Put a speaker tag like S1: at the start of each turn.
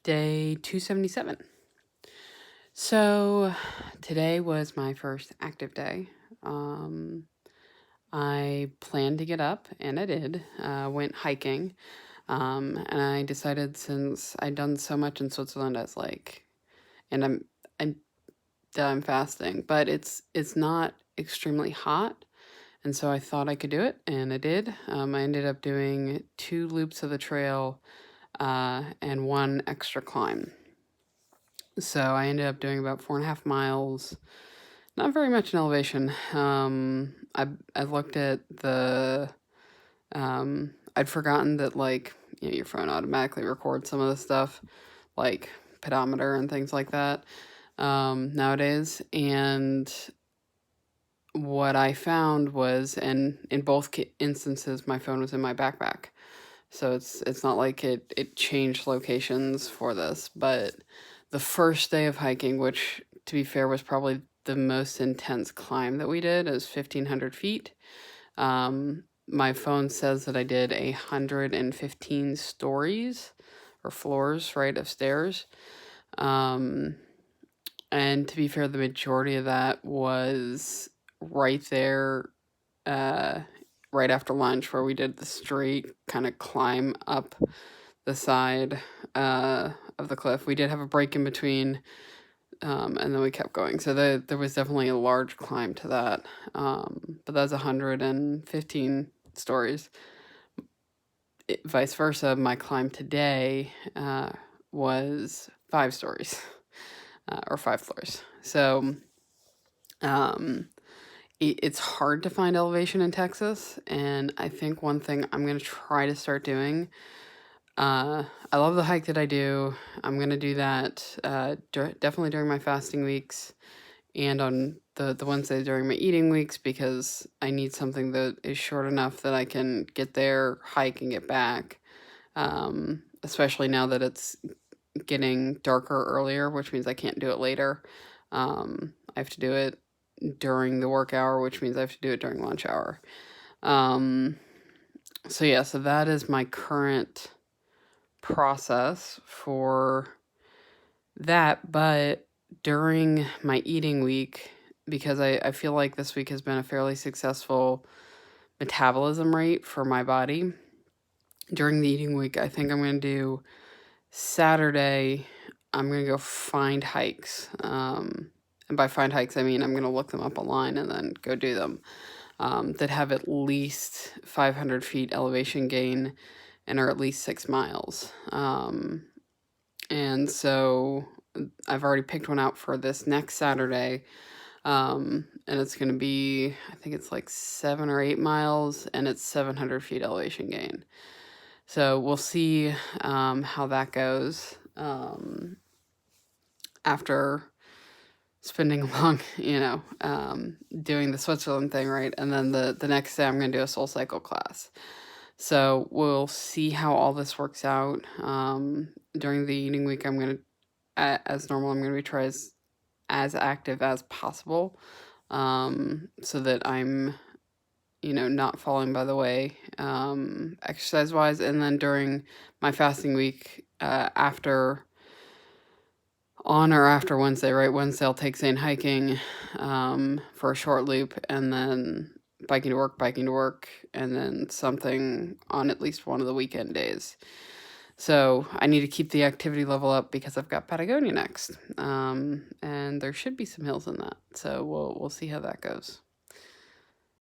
S1: day 277. So today was my first active day. I planned to get up, and I did. Went hiking, and I decided since I'd done so much in Switzerland, I was like, and I'm done fasting, but it's not extremely hot, and so I thought I could do it, and I did. I ended up doing 2 loops of the trail, and 1 extra climb. So I ended up doing about 4.5 miles. Not very much in elevation. I looked at the. I'd forgotten that your phone automatically records some of the stuff, like pedometer and things like that, nowadays. And what I found was, and in both instances, my phone was in my backpack. So it's not like it changed locations for this, but the first day of hiking, which to be fair was probably the most intense climb that we did, is 1,500 feet. My phone says that I did 115 stories or floors, right, of stairs. And to be fair, the majority of that was right there, right after lunch, where we did the straight kind of climb up the side of the cliff. We did have a break in between, and then we kept going. So there was definitely a large climb to that. But that's 115 stories. Vice versa, my climb today was 5 stories, or 5 floors. So it's hard to find elevation in Texas, and I think one thing I'm going to try to start doing, I love the hike that I do. I'm going to do that definitely during my fasting weeks and on the Wednesday during my eating weeks, because I need something that is short enough that I can get there, hike, and get back, especially now that it's getting darker earlier, which means I can't do it later. I have to do it during the work hour, which means I have to do it during lunch hour. So that is my current process for that. But during my eating week, because I feel like this week has been a fairly successful metabolism rate for my body, during the eating week, I think I'm going to do Saturday, I'm going to go find hikes. And by find hikes, I mean I'm going to look them up online and then go do them, that have at least 500 feet elevation gain and are at least 6 miles. And so I've already picked one out for this next Saturday. And it's going to be, I think it's like 7 or 8 miles, and it's 700 feet elevation gain. So we'll see how that goes after spending a long, doing the Switzerland thing, right? And then the next day I'm going to do a SoulCycle class. So we'll see how all this works out. During the eating week, I'm going to, as normal, I'm going to be try as active as possible, so that I'm, not falling by the way, exercise wise. And then during my fasting week, on or after Wednesday, right? Wednesday I'll take Zane hiking, for a short loop, and then biking to work, and then something on at least one of the weekend days. So I need to keep the activity level up because I've got Patagonia next, and there should be some hills in that. So we'll see how that goes.